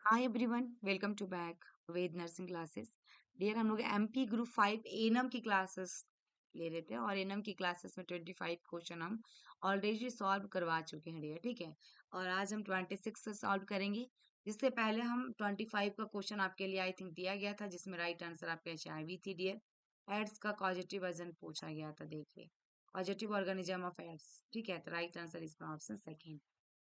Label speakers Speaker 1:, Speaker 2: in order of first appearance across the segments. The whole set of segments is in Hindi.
Speaker 1: Hi everyone, welcome to back Ved nursing classes. Dear, हम लोग एमपी ग्रुप 5 एनम की क्लासेस ले रहे थे और एनम की क्लासेस में 25 क्वेश्चन हम ऑलरेडी सॉल्व करवा चुके हैं डियर। ठीक है, और आज हम 26 से सॉल्व करेंगे। जिससे पहले हम 25 का क्वेश्चन आपके लिए आई थिंक दिया गया था, जिसमें राइट आंसर आपके HIV थी डियर। एड्स का पॉजिटिव वजन पूछा गया था, देखिए पॉजिटिव ऑर्गेनिज्म ऑफ एड्स। ठीक है, तो राइट आंसर इसमें ऑप्शन सेकेंड।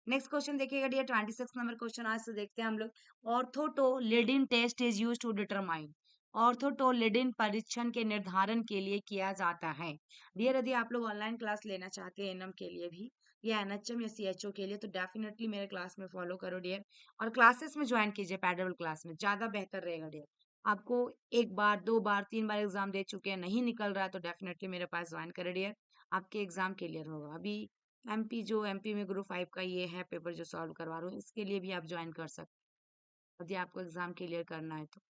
Speaker 1: नेक्स्ट क्वेश्चन देखिएगा डियर, 26 नंबर क्वेश्चन आज से देखते हैं हम लोग। Orthotolidine test is use to determine. Orthotolidine परीक्षण के निर्धारण के लिए किया जाता है। डियर, यदि आप लोग ऑनलाइन क्लास लेना चाहते हैं एनएम के लिए भी या एनएचएम या सीएचओ के लिए, तो डेफिनेटली मेरे क्लास में फॉलो करो डियर, और क्लासेस में ज्वाइन कीजिए। पैरेलल क्लास में ज्यादा बेहतर रहेगा डियर। आपको एक बार, दो बार, तीन बार एग्जाम दे चुके हैं, नहीं निकल रहा है, तो डेफिनेटली मेरे पास ज्वाइन करें डियर। आपके एग्जाम क्लियर होगा। अभी एमपी में ग्रुप 5 का ये है पेपर जो सॉल्व करवा रहा हूँ, इसके लिए भी आप ज्वाइन कर सकते हैं यदि आपको एग्जाम क्लियर करना है तो।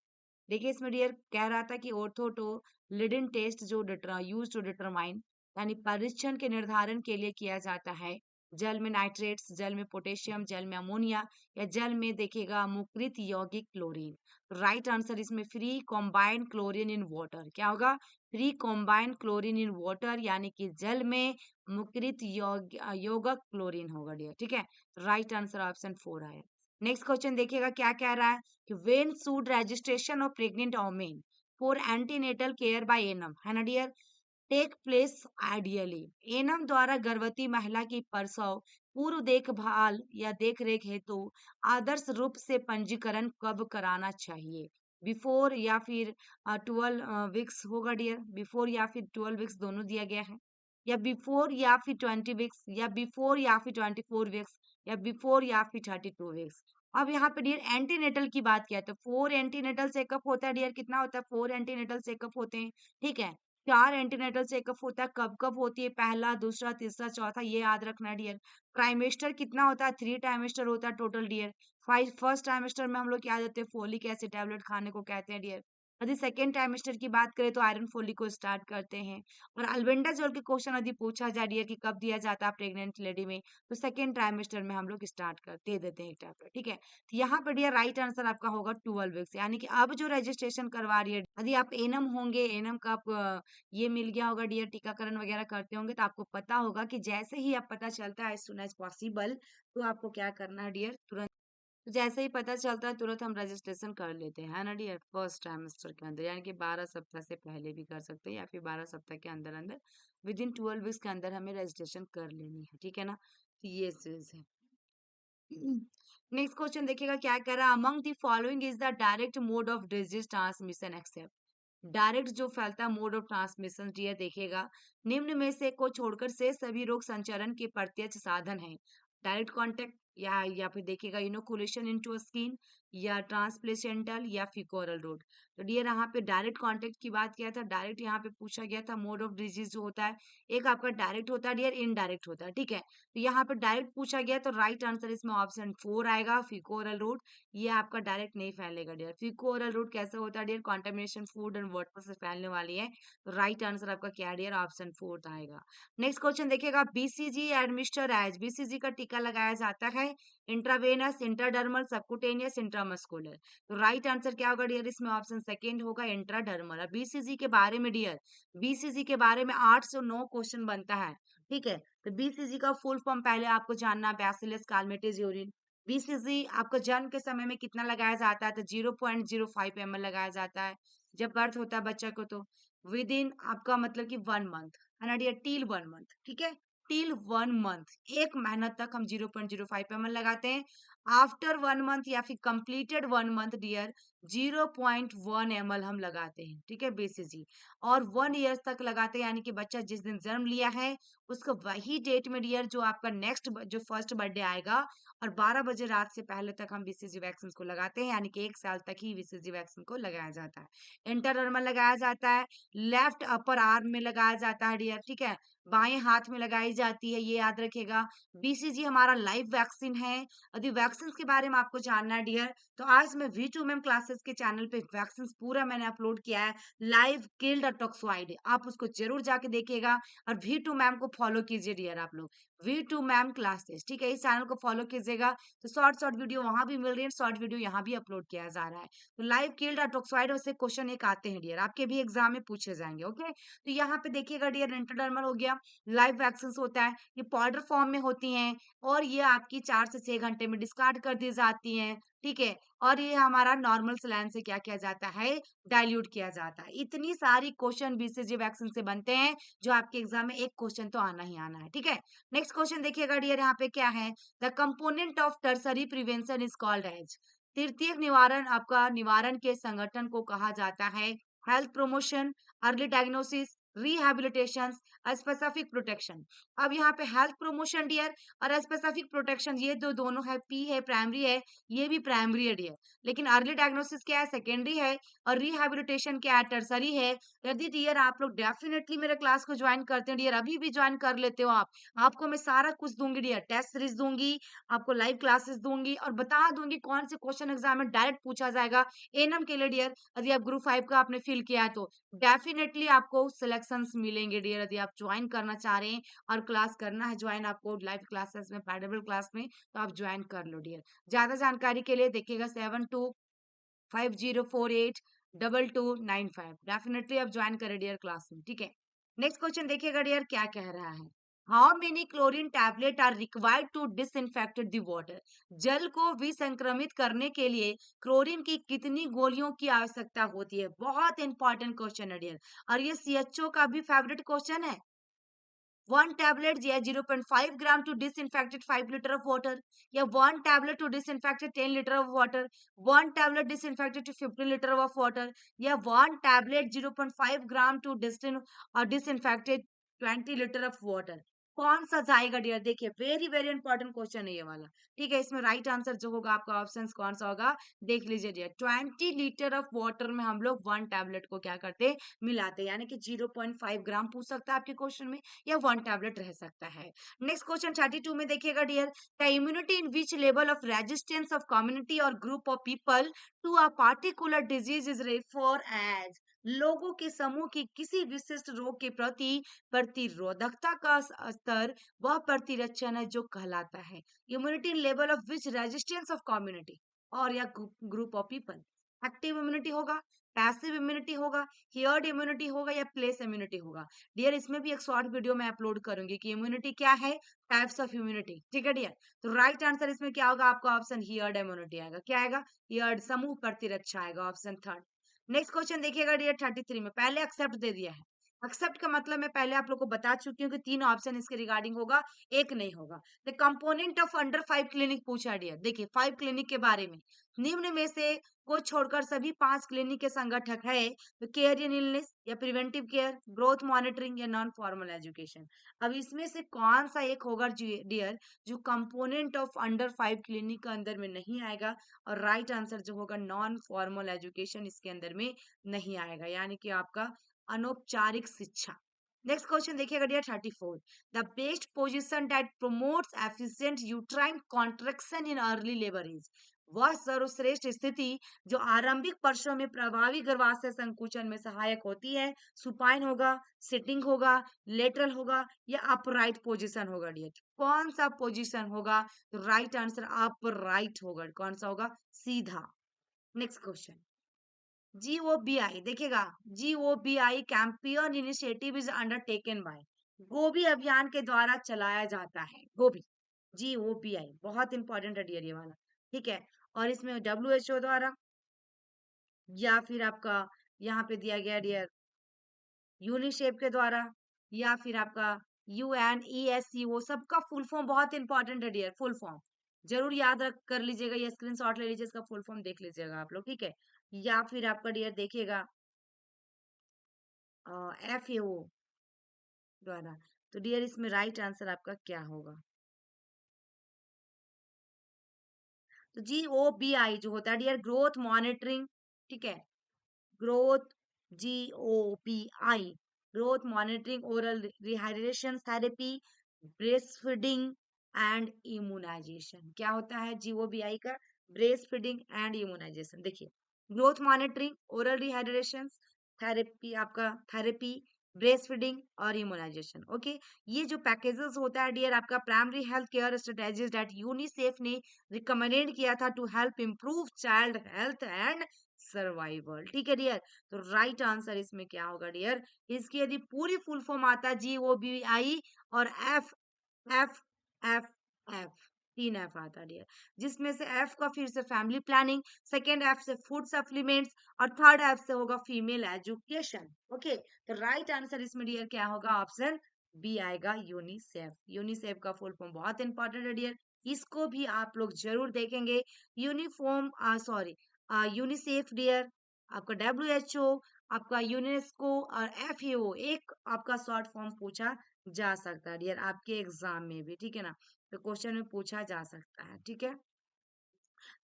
Speaker 1: देखिए, इसमें डियर कह रहा था कि ऑर्थोटो लिडिन टेस्ट जो यूज टू डिटरमाइन, यानी परीक्षण के निर्धारण के लिए किया जाता है जल में नाइट्रेट्स, जल में पोटेशियम, जल में अमोनिया, या जल में देखिएगा मुक्रित यौगिक क्लोरीन। राइट आंसर इसमें free combined chlorine in water. क्या होगा? Free combined chlorine in water, यानी कि जल में मुक्रित यौगिक क्लोरीन होगा डियर। ठीक है, राइट आंसर ऑप्शन 4 आया। नेक्स्ट क्वेश्चन देखिएगा क्या कह रहा है कि when should registration of pregnant women for antenatal care by ANM, है ना dear, take place ideally. ANM द्वारा गर्भवती महिला की प्रसव पूर्व देखभाल या देखरेख हेतु आदर्श रूप से पंजीकरण कब कराना चाहिए? बिफोर या फिर 12 वीक्स होगा डियर। बिफोर या फिर 12 वीक्स दोनों दिया गया है, या बिफोर या फिर 20 वीक्स, या बिफोर या फिर 24 वीक्स, या बिफोर या फिर 32 वीक्स। अब यहाँ पे डियर एंटीनेटल की बात किया तो 4 एंटीनेटल चेकअप होता है डियर। कितना होता है? 4 एंटीनेटल चेकअप होते हैं। ठीक है, 4 एंटीनेटल चेकअप होता है। कब कब होती है? पहला, दूसरा, तीसरा, चौथा, ये याद रखना है डियर। ट्राइमेस्टर कितना होता है? 3 ट्राइमेस्टर होता है टोटल डियर। फर्स्ट ट्राइमेस्टर में हम लोग क्या देते हैं? फोलिक एसिड टैबलेट खाने को कहते हैं डियर। यदि सेकेंड ट्राइमेस्टर की बात करें तो आयरन फोलिक को स्टार्ट करते हैं। और अल्बेंडाजोल के क्वेश्चन यदि पूछा जा रही है कि कब दिया जाता है प्रेग्नेंट लेडी में, तो सेकेंड ट्राइमेस्टर में हम लोग स्टार्ट कर दे देते हैं एक टैबलेट। ठीक है, तो यहाँ पर डियर राइट आंसर आपका होगा 12 वीक्स, यानी कि अब जो रजिस्ट्रेशन करवा रही है, यदि आप एनम होंगे, एनम का आप ये मिल गया होगा डियर, टीकाकरण वगैरह करते होंगे, तो आपको पता होगा कि जैसे ही आप पता चलता है एज सुन एज पॉसिबल, तो आपको क्या करना है डियर, तुरंत। तो जैसे ही पता चलता है तुरंत हम रजिस्ट्रेशन कर लेते हैं, है ना डियर, फर्स्ट ट्राइमेस्टर के अंदर, यानी कि 12 सप्ताह से पहले भी कर सकते हैं या फिर 12 सप्ताह के अंदर अंदर, विद इन 12 वीक्स के अंदर हमें रजिस्ट्रेशन कर लेनी है। ठीक है ना, तो ये चीज है। नेक्स्ट क्वेश्चन देखिएगा क्या कह रहा है, among the following is the direct mode of disease transmission except. Direct जो फैलता मोड ऑफ ट्रांसमिशन ये देखिएगा, निम्न में से को छोड़कर से सभी रोग संचरण के प्रत्यक्ष साधन हैं। डायरेक्ट कांटेक्ट, या फिर देखिएगा इनोकुलेशन इनटू स्किन, या ट्रांसप्लेसेंटल, या फिकोरल रूट। तो डियर यहाँ पे डायरेक्ट कांटेक्ट की बात किया था, डायरेक्ट यहाँ पे पूछा गया था मोड ऑफ डिजीज जो होता है, एक आपका डायरेक्ट होता है डियर, इनडायरेक्ट होता है। ठीक है, तो यहाँ पे डायरेक्ट पूछा गया, तो राइट आंसर इसमें ऑप्शन 4 आएगा, फिकोरल रूट। ये आपका डायरेक्ट नहीं फैलेगा डियर। फिकोरल रूट कैसे होता है dear? Contamination food and water से फैलने वाली है। तो राइट आंसर आपका क्या डियर? ऑप्शन 4 आएगा। नेक्स्ट क्वेश्चन देखिएगा, बीसीजी एडमिनिस्टर एज, बीसीजी का टीका लगाया जाता है इंट्रावेनस, इंट्राडर्मल, सबकुटेनियस, इंट्रामस्कुलर। तो राइट आंसर क्या होगा डियर? इसमें ऑप्शन सेकेंड होगा, इंट्राडर्मल। बीसीजी के बारे में डियर, बीसीजी के बारे में 8 से 9 क्वेश्चन बनता है। ठीक है, तो बीसीजी का फुल फॉर्म पहले आपको जानना, बैसिलस कालमेटिस यूरिन। बीसीजी आपको जन्म के समय में कितना लगाया जाता है? तो 0.05 ml लगाया जाता है। जब बर्थ होता है बच्चा को, तो विद इन आपका मतलब कि 1 मंथ, है ना डियर, टिल 1 मंथ। ठीक है, टिल 1 मंथ, 1 महीना तक हम 0.05 ml लगाते हैं। आफ्टर 1 मंथ या फिर कंप्लीटेड 1 मंथ डियर, 0.1 ml हम लगाते हैं। ठीक है, बीसीजी, और 1 ईयर तक लगाते हैं, यानी कि बच्चा जिस दिन जन्म लिया है उसको वही डेट में डियर जो आपका नेक्स्ट जो फर्स्ट बर्थडे आएगा, और 12 बजे रात से पहले तक हम बीसीजी वैक्सीन को लगाते हैं, यानी कि 1 साल तक ही बीसीजी वैक्सीन को लगाया जाता है। इंटरनर्मल लगाया जाता है, लेफ्ट अपर आर्म में लगाया जाता है डियर। ठीक है, बाएं हाथ में लगाई जाती है, ये याद रखिएगा। बीसीजी हमारा लाइव वैक्सीन है। यदि वैक्सीन के बारे में आपको जानना है डियर, तो आज मैं V2MM क्लासेस क्लासेस के चैनल पे वैक्सीन पूरा मैंने अपलोड किया है, लाइव किल्ड टॉक्सोइड, आप उसको जरूर जाके देखिएगा। और V2 मैम को फॉलो कीजिए डियर आप लोग, V2 मैम क्लासेस, ठीक है, इस चैनल को फॉलो कीजिएगा। तो शॉर्ट शॉर्ट वीडियो वहां भी मिल रही है, शॉर्ट वीडियो यहाँ भी अपलोड किया जा रहा है। तो लाइव किल्ड टॉक्सोइड से क्वेश्चन एक आते हैं डियर, आपके भी एग्जाम में पूछे जाएंगे। ओके, तो यहाँ पे देखिएगा डियर, इंटरडर्मल हो गया, लाइव वैक्सीन होता है, ये पाउडर फॉर्म में होती हैं और ये आपकी 4 से 6 घंटे में डिस्कार्ड कर दी जाती हैं, ठीक है। और ये हमारा नॉर्मल सलाइन से क्या किया जाता है, डाइल्यूट किया जाता है। इतनी सारी क्वेश्चन बीसीजी वैक्सीन से बनते हैं, जो आपके एग्जाम में एक क्वेश्चन तो आना ही आना है, ठीक है। नेक्स्ट क्वेश्चन देखिएगा डियर, यहाँ पे क्या है, the component of tertiary prevention is called as, तृतीयक निवारण, आपका निवारण के संगठन को कहा जाता है health promotion, early diagnosis, rehabilitation, specific protection. अब यहाँ पे हेल्थ प्रमोशन डियर और स्पेसिफिक प्रोटेक्शन, ये दोनों है, पी है प्राइमरी है, ये भी प्राइमरी है डियर। लेकिन अर्ली डायग्नोसिस क्या है, सेकेंडरी है, और रिहैबिलिटेशन क्या है, टर्सरी है। यदि डियर आप लोग डेफिनेटली मेरे क्लास को ज्वाइन करते हैं डियर, अभी भी ज्वाइन कर लेते हो आप, आपको मैं सारा कुछ दूंगी डियर, टेस्ट सीरीज दूंगी, आपको लाइव क्लासेस दूंगी और बता दूंगी कौन से क्वेश्चन एग्जाम में डायरेक्ट पूछा जाएगा एनम के लिए डियर। यदि आप ग्रुप 5 का आपने फिल किया है तो डेफिनेटली आपको सिलेक्शंस मिलेंगे डियर, यदि आप ज्वाइन करना चाह रहे हैं और क्लास करना है ज्वाइन आपको लाइव क्लासेस में, पैडेबल क्लास में, तो आप ज्वाइन कर लो डियर। ज्यादा जानकारी के लिए देखिएगा 7250482295, डेफिनेटली आप ज्वाइन करें डियर क्लास में, ठीक है। नेक्स्ट क्वेश्चन देखिएगा डियर, क्या कह रहा है, how many chlorine tablet are required to disinfected the water, जल को विसंक्रमित करने के लिए क्लोरीन की कितनी गोलियों की आवश्यकता होती है। बहुत इंपॉर्टेंट क्वेश्चन है डियर, और ये सीएचओ का भी फेवरेट क्वेश्चन है। 1 tablet या 0.5 gram to disinfected 5 liter of water, या 1 tablet to disinfected 10 liter of water, 1 tablet disinfected to 15 liter of water, या 1 tablet 0.5 gram to disinfected 20 liter of water। कौन सा जाएगा डियर, देखिए वेरी वेरी इंपॉर्टेंट क्वेश्चन है ये वाला, ठीक है। इसमें राइट आंसर जो होगा आपका ऑप्शन कौन सा होगा, देख लीजिए डियर, 20 liter ऑफ वाटर में हम लोग 1 tablet को क्या करते, मिलाते, यानी कि 0.5 ग्राम पूछ सकता है आपके क्वेश्चन में, या 1 tablet रह सकता है। नेक्स्ट क्वेश्चन 32 में देखिएगा dear, the immunity in which level of resistance of community और group of people to a particular disease is refer as, लोगों के समूह की किसी विशिष्ट रोग के प्रति प्रतिरोधकता का स्तर वह प्रतिरक्षण है जो कहलाता है। Immunity level of which resistance of community और या group of people, active immunity होगा, पैसिव इम्यूनिटी होगा, हियर्ड इम्यूनिटी होगा, या प्लेस इम्यूनिटी होगा। डियर इसमें भी एक शॉर्ट वीडियो मैं अपलोड करूंगी कि इम्यूनिटी क्या है, टाइप्स ऑफ इम्यूनिटी, ठीक है डियर। तो राइट आंसर इसमें क्या होगा, आपका ऑप्शन हियर्ड इम्यूनिटी आएगा, क्या आएगा, हियर्ड, समूह प्रतिरक्षा आएगा, ऑप्शन थर्ड। नेक्स्ट क्वेश्चन देखिएगा डियर 33 में, पहले एक्सेप्ट दे दिया है। एक्सेप्ट का मतलब मैं पहले आप लोग को बता चुकी हूँ कि 3 ऑप्शन इसके रिगार्डिंग होगा, एक नहीं होगा। The component of under 5 clinic पूछा डियर, देखिए 5 क्लिनिक के बारे में, निम्न में से को छोड़कर सभी 5 क्लिनिक के संगठक है, तो केयर इन इलनेस, या प्रिवेंटिव केयर, ग्रोथ मॉनिटरिंग, या नॉन फॉर्मल एजुकेशन। अब इसमें से कौन सा एक होगा डियर जो कंपोनेंट ऑफ अंडर 5 क्लिनिक के अंदर में नहीं आएगा, और राइट आंसर जो होगा नॉन फॉर्मल एजुकेशन इसके अंदर में नहीं आएगा, यानी कि आपका अनौपचारिक शिक्षा। नेक्स्ट क्वेश्चन देखिएगा dear 34, the best position that promotes efficient uterine contraction in early labour as, वह सर्वश्रेष्ठ स्थिति जो आरंभिक वर्षों में प्रभावी गर्भाशय संकुचन में सहायक होती है, सुपाइन होगा, सिटिंग होगा, लेटरल होगा, या अपराइट पोजीशन होगा डियर। कौन सा पोजीशन होगा, तो राइट आंसर अपराइट होगा, कौन सा होगा, सीधा। नेक्स्ट क्वेश्चन, GOBI देखिएगा, GOBI campaign initiative is undertaken by, गोभी अभियान के द्वारा चलाया जाता है, गोभी, GOBI बहुत इंपॉर्टेंट है डियर ये वाला, ठीक है। और इसमें WHO द्वारा, या फिर आपका यहाँ पे दिया गया डियर यूनिसेफ के द्वारा, या फिर आपका UNESCO, सबका फुल फॉर्म बहुत इंपॉर्टेंट है डियर, फुल फॉर्म जरूर याद रख कर लीजिएगा, ये स्क्रीनशॉट ले लीजिए, इसका फुल फॉर्म देख लीजिएगा आप लोग, ठीक है। या फिर आपका डियर देखिएगा FAO द्वारा। तो डियर इसमें राइट आंसर आपका क्या होगा, तो GOBI जो होता है डियर ग्रोथ मॉनिटरिंग, ठीक है, growth, GOBI, growth monitoring oral rehydration therapy, breast feeding and immunization. क्या होता है GOBI का, ब्रेस्ट फीडिंग एंड इम्यूनाइजेशन। देखिए growth monitoring, oral dehydration, therapy, आपका थेरेपी, ब्रेस्ट फीडिंग और इम्यूनाइजेशन। ओके, ये जो पैकेजेस होता है डियर आपका primary health care strategies that UNICEF ने रिकमेंडेड किया था to help improve child health and survival. ठीक है डियर, तो राइट आंसर इसमें क्या होगा डियर, इसकी यदि पूरी फुल फॉर्म आता GOBI और F F F F, 3 F आता डियर, जिसमें से F का फिर से फैमिली प्लानिंग, सेकेंड F से फूड सप्लीमेंट्स और थर्ड F से होगा फीमेल एजुकेशन। ओके, तो राइट आंसर इसमें डियर क्या होगा, ऑप्शन बी आएगा, यूनिसेफ। यूनिसेफ का फुल फॉर्म बहुत इंपॉर्टेंट है डियर, इसको भी आप लोग जरूर देखेंगे। यूनिफॉर्म सॉरी यूनिसेफ डियर, आपका WHO, आपका यूनेस्को और FAO, एक आपका शॉर्ट फॉर्म पूछा जा सकता है डियर आपके एग्जाम में भी। ठीक है ना, तो क्वेश्चन में पूछा जा सकता है। ठीक है,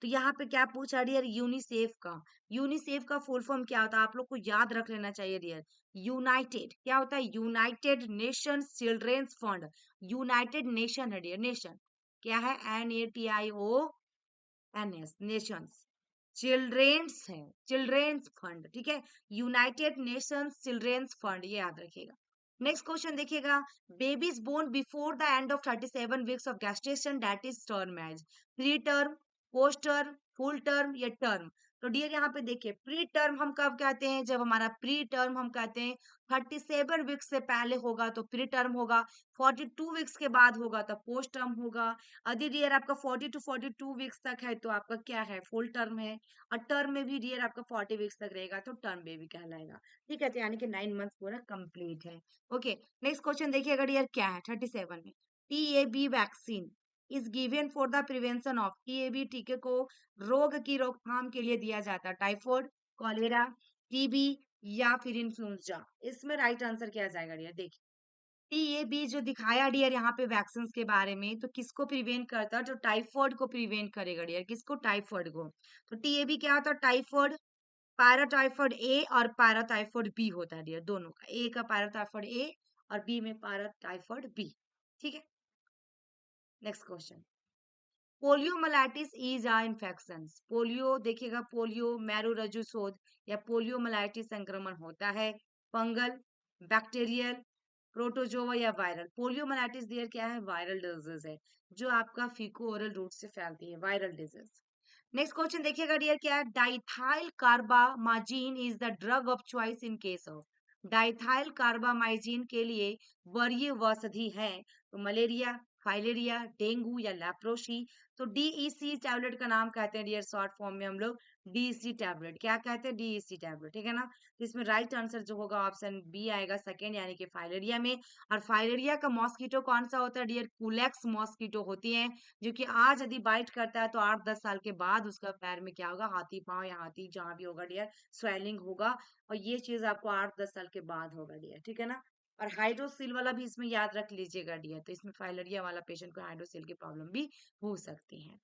Speaker 1: तो यहाँ पे क्या पूछा डियर, यूनिसेफ का। यूनिसेफ का फुल फॉर्म क्या होता है, आप लोग को याद रख लेना चाहिए डियर। यूनाइटेड क्या होता है, united nations children's fund. United nation है डियर, नेशन क्या है, NATIONS, नेशंस। चिल्ड्रेंस है, चिल्ड्रेंस फंड। ठीक है, यूनाइटेड नेशंस चिल्ड्रेंस फंड, ये याद रखिएगा। नेक्स्ट क्वेश्चन देखिएगा, babies born before the end of 37 weeks of gestation that is term as pre term, post term, full term या टर्म। तो डियर यहाँ पे देखिए, प्री टर्म हम कब कहते हैं, जब हमारा प्री टर्म हम कहते हैं 37 वीक्स से पहले होगा तो प्री टर्म होगा, 42 वीक्स के बाद होगा तो पोस्ट टर्म होगा। यदि डियर आपका 40 to 42 वीक्स तक है तो आपका क्या है, फुल टर्म है। और टर्म में भी डियर आपका 40 वीक्स तक रहेगा तो टर्म बेबी कहलाएगा। ठीक है, तो यानी कि 9 मंथ पूरा कंप्लीट है। ओके, नेक्स्ट क्वेश्चन देखिएगा डियर क्या है 37 में, TAB vaccine is given for the prevention of. TAB टीके को रोग की रोकथाम के लिए दिया जाता है, टाइफाइड, कॉलेरा, TB या फिर इन्फ्लुएंजा। इसमें राइट आंसर क्या जाएगा डियर, देखिए TAB जो दिखाया डियर यहाँ पे वैक्सीन के बारे में, तो किसको प्रिवेंट करता है, जो टाइफाइड को प्रिवेंट करेगा डियर, किसको, टाइफाइड को। तो TAB क्या होता है, टाइफाइड, पैराटाइफाइड ए और पैराटाइफाइड बी होता है डियर, दोनों का, ए का पैराटाइफाइड ए और बी में पैराटाइफाइड बी। ठीक है, next question, poliomyelitis is a infection. Polio देखिएगा, पोलियो मैरो रज्जु शोथ या पोलियोमाइलाइटिस संक्रमण होता है फंगल, बैक्टीरियल, प्रोटोजोआ या वायरल। पोलियोमाइलाइटिस डियर क्या है, वायरल डिजीज है जो आपका फीको ओरल रूट से फैलती है, वायरल डिजीज। नेक्स्ट क्वेश्चन देखिएगा डियर क्या है, diethyl carbamazine is the drug of choice in case of. Diethyl carbamazine के लिए वरीय औषधि है तो मलेरिया, फाइलेरिया, डेंगू या लेप्रोसी। तो DEC टैबलेट का नाम कहते हैं डियर, शॉर्ट फॉर्म में हम लोग DEC टैबलेट क्या कहते हैं, DEC टैबलेट। ठीक है ना, तो इसमें राइट आंसर जो होगा ऑप्शन बी आएगा, सेकेंड, यानी कि फाइलेरिया में। और फाइलेरिया का मॉस्किटो कौन सा होता है डियर, कुलेक्स मॉस्किटो होती है, जो कि आज यदि बाइट करता है तो 8-10 साल के बाद उसका पैर में क्या होगा, हाथी पांव या हाथी जहां भी होगा डियर स्वेलिंग होगा, और ये चीज आपको 8-10 साल के बाद होगा डियर। ठीक है ना, और हाइड्रोसिल वाला भी इसमें याद रख लीजिएगा डियर, तो इसमें फाइलेरिया वाला पेशेंट को हाइड्रोसिल की प्रॉब्लम भी हो सकती है।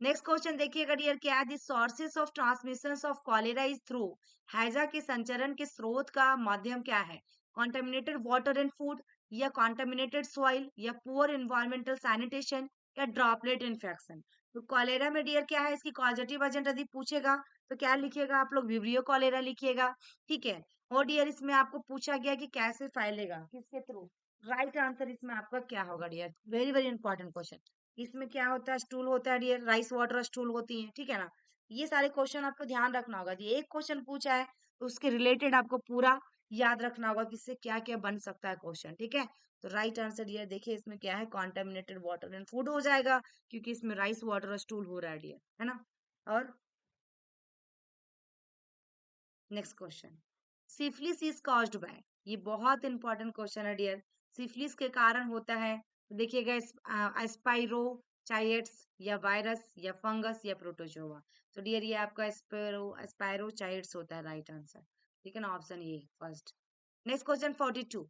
Speaker 1: नेक्स्ट क्वेश्चन देखिएगा डियर क्या है, the sources of transmission of cholera is through. हैजा के संचरण के स्रोत का माध्यम क्या है, कॉन्टेमिनेटेड वाटर एंड फूड या कॉन्टेमिनेटेड सॉइल या पुअर एनवायरमेंटल सैनिटेशन या ड्रॉपलेट इन्फेक्शन। तो कॉलेरा में डियर क्या है, इसकी कॉजेटिव एजेंट यदि पूछेगा तो क्या लिखिएगा आप लोग, विब्रियो कॉलेरा लिखिएगा। ठीक है, और डियर इसमें आपको पूछा गया कि कैसे फैलेगा, किसके थ्रू। राइट आंसर इसमें आपका क्या होगा dear, very very important question. इसमें क्या होता है, स्टूल होता है डियर, राइस वाटर स्टूल होती है। ठीक है ना, ये सारे क्वेश्चन आपको ध्यान रखना होगा, ये एक क्वेश्चन पूछा है तो उसके रिलेटेड आपको पूरा याद रखना होगा कि इससे क्या क्या बन सकता है क्वेश्चन। ठीक है, तो राइट आंसर डियर देखिए इसमें क्या है, कॉन्टेमिनेटेड वाटर एंड फूड हो जाएगा, क्योंकि इसमें राइस वाटर और स्टूल हो रहा है डियर, है ना। और next question, syphilis is caused bye. ये बहुत इंपॉर्टेंट क्वेश्चन है डियर, सिफिलिस के कारण होता है, तो देखिएगा स्पाइरोचाइट्स या वायरस या फंगस या प्रोटोजोआ। तो डियर ये आपका स्पाइरोचाइट्स होता है राइट आंसर। ठीक है ना, option A first. Next question 42,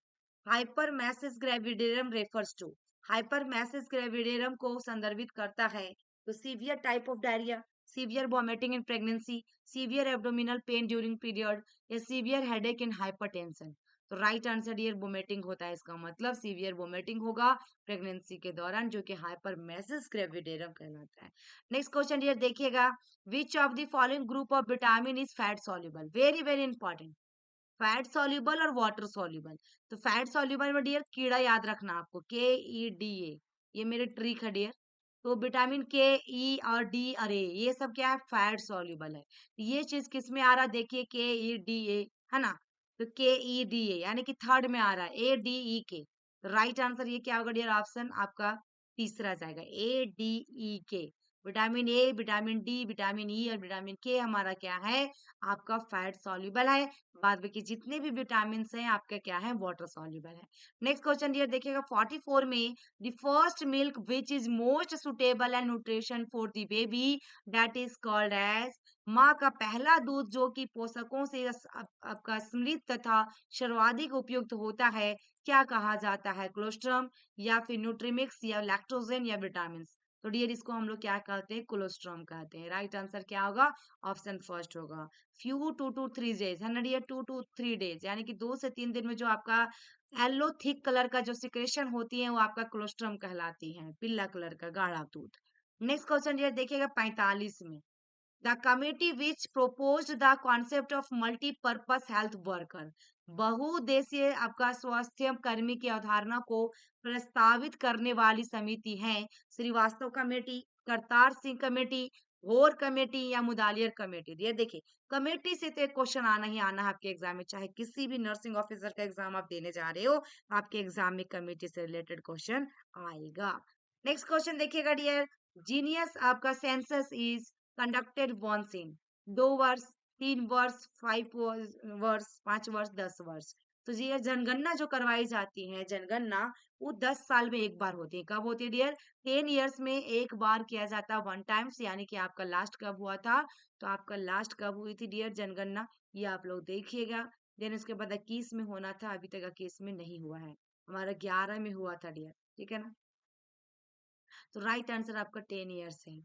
Speaker 1: hyperemesis gravidarum refers to. Hyperemesis gravidarum को संदर्भित करता है तो severe type of diarrhoea, severe vomiting in pregnancy, severe abdominal pain during period या सीवियर हेडेक इन हाइपरटेंशन। तो राइट आंसर डियर वोमिटिंग होता है, इसका मतलब सीवियर वोमिटिंग होगा प्रेगनेंसी के दौरान, जो कि हाइपरमेसिस ग्रेविडेरम कहलाता है। नेक्स्ट क्वेश्चन डियर देखिएगा, which of the following group of vitamin is fat soluble, very very important, fat soluble और वाटर सॉल्युबल। तो फैट सॉल्युबल में डियर कीड़ा याद रखना आपको, KEDA, ये मेरे ट्रिक है डियर। तो विटामिन KE और D, अरे ये सब क्या है, फैट सॉल्युबल है। ये चीज किस में आ रहा है, देखिए KEDA, है ना, तो KEDA यानी कि थर्ड में आ रहा है, ADEK। राइट आंसर ये क्या होगा डियर, ऑप्शन आपका तीसरा जाएगा, ADEK। Vitamin A, vitamin D, vitamin E और विटामिन के हमारा क्या है, आपका फैट सॉल्युबल है। बाद बाकी जितने भी विटामिन हैं आपका क्या है, वाटर सॉल्युबल है। नेक्स्ट क्वेश्चन ये देखिएगा 44 में, the first milk which is most suitable and nutrition for the baby that is called as, माँ का पहला दूध जो कि पोषकों से आपका समृद्ध तथा सर्वाधिक उपयुक्त होता है, क्या कहा जाता है, कोलोस्ट्रम या फिर न्यूट्रीमिक्स या लैक्टोजेन या विटामिन। तो डियर इसको हम लोग क्या कहते हैं, कोलोस्ट्रम कहते हैं। राइट आंसर क्या होगा, ऑप्शन फर्स्ट होगा। फ्यू 2 to 3 डेज है ना डियर, 2 to 3 डेज यानी कि 2 से 3 दिन में जो आपका येलो थिक कलर का जो सिक्रेशन होती है वो आपका कोलोस्ट्रम कहलाती है, पीला कलर का गाढ़ा दूध। नेक्स्ट क्वेश्चन डियर देखिएगा 45 में, the committee which proposed the concept of multipurpose health worker, बहुउद्देशीय आपका स्वास्थ्य कर्मी की अवधारणा को प्रस्तावित करने वाली समिति है, श्रीवास्तव कमेटी, करतार सिंह कमेटी, घोर कमेटी या मुदालियर कमेटी। ये देखिए कमेटी से तो एक क्वेश्चन आना ही आना है आपके एग्जाम में, चाहे किसी भी नर्सिंग ऑफिसर का एग्जाम आप देने जा रहे हो, आपके एग्जाम में कमेटी से रिलेटेड क्वेश्चन आएगा। नेक्स्ट क्वेश्चन देखिएगा डियर, जीनियस आपका census is conducted once in, 2 वर्ष, 3 वर्ष, 5 वर्ष, 5 वर्ष, 10 वर्ष। तो ये जनगणना जो करवाई जाती है जनगणना, वो 10 साल में एक बार होती है। कब होती है डियर, 10 years में एक बार किया जाता है, 1 टाइम्स। यानी कि आपका लास्ट कब हुआ था, तो आपका लास्ट कब हुई थी डियर जनगणना, ये आप लोग देखिएगा। देन उसके बाद 21 में होना था, अभी तक 21 में नहीं हुआ है, हमारा 11 में हुआ था डियर, ठीक है ना। तो राइट आंसर आपका 10 years है।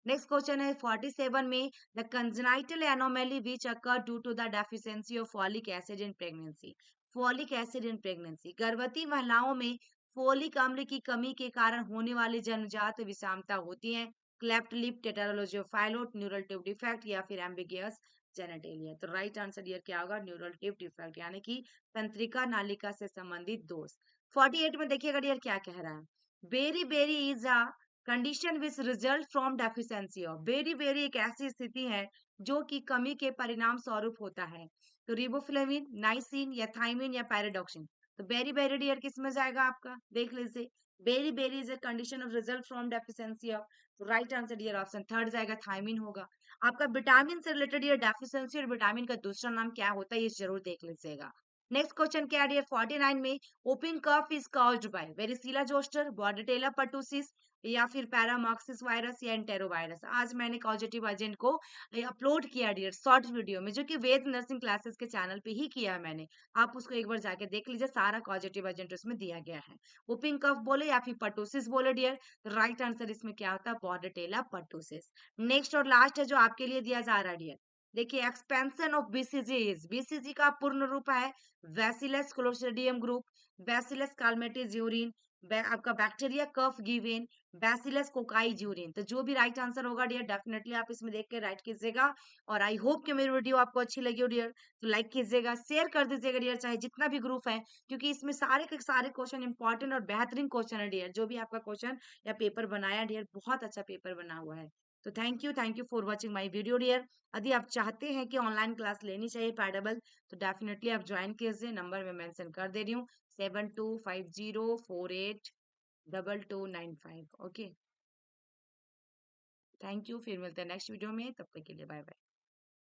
Speaker 1: नेक्स्ट क्वेश्चन है 47 में, the congenital anomaly which occur due to the deficiency of folic acid in pregnancy, folic acid in pregnancy, गर्भवती महिलाओं में फोलिक अम्ल की कमी के कारण होने वाली जन्मजात विषमता होती है, cleft lip, tetralogy of Fallot, neural tube defect या फिर एम्बिगियस जेनेटेलिया। तो राइट आंसर ये क्या होगा, न्यूरल ट्यूब डिफेक्ट यानी कि तंत्रिका नालिका से संबंधित दोष। 48 में देखिएगा डियर क्या कह रहा है, beriberi is a condition which result from deficiency of, beriberi एक ऐसी स्थिति है जो कि कमी के परिणाम स्वरूप होता है। तो रिबोफ्लेविन, नाइसिन या थाइमिन या पैराडॉक्सिन। तो बेरी बेरी डियर किस में जाएगा आपका, देख लीजिए, beriberi is a condition of result from deficiency of, तो right answer dear option third जाएगा, थाइमिन होगा। आपका विटामिन से रिलेटेड ये डेफिशिएंसी और विटामिन का दूसरा नाम क्या होता है, ये जरूर देख लीजिएगा। नेक्स्ट क्वेश्चन क्या है डियर 49 में, whooping cough is caused by varicella zoster, bordetella pertussis या फिर पैरामॉक्सिस वायरस या एंटेरोवायरस। आज मैंने कॉजेटिव एजेंट को अपलोड किया डियर शॉर्ट वीडियो में, जो कि वेद नर्सिंग क्लासेस के चैनल पे ही किया है मैंने, आप उसको एक बार जाके देख लीजिए, सारा कॉजेटिव एजेंट उसमें दिया गया है। ओपिंग कफ बोले या फिर पर्टुसिस बोले डियर, राइट आंसर इसमें क्या होता है, बॉर्डेटेला पर्टुसिस। नेक्स्ट और लास्ट है जो आपके लिए दिया जा रहा है डियर, देखिए expansion of BCG is, BCG का पूर्ण रूप है bacillus clostridium group, bacillus Calmette Guerin, आपका bacteria cough given, bacillus cocci urine. तो जो भी राइट आंसर होगा डियर डेफिनेटली आप इसमें देख के राइट कीजिएगा। और आई होप कि मेरी वीडियो आपको अच्छी लगी हो डियर, तो लाइक कीजिएगा, शेयर कर दीजिएगा डियर, चाहे जितना भी ग्रुप है, क्योंकि इसमें सारे के सारे क्वेश्चन इंपॉर्टेंट और बेहतरीन क्वेश्चन है डियर। जो भी आपका क्वेश्चन या पेपर बनाया डियर, बहुत अच्छा पेपर बना हुआ है। तो thank you for watching my video dear. यदि आप चाहते हैं कि ऑनलाइन क्लास लेनी चाहिए पैडेबल, तो डेफिनेटली आप ज्वाइन कीजिए, नंबर में मेंशन कर दे रही हूँ, 7250482295। ओके, थैंक यू, फिर मिलते हैं नेक्स्ट वीडियो में, तब तक के लिए बाय बाय।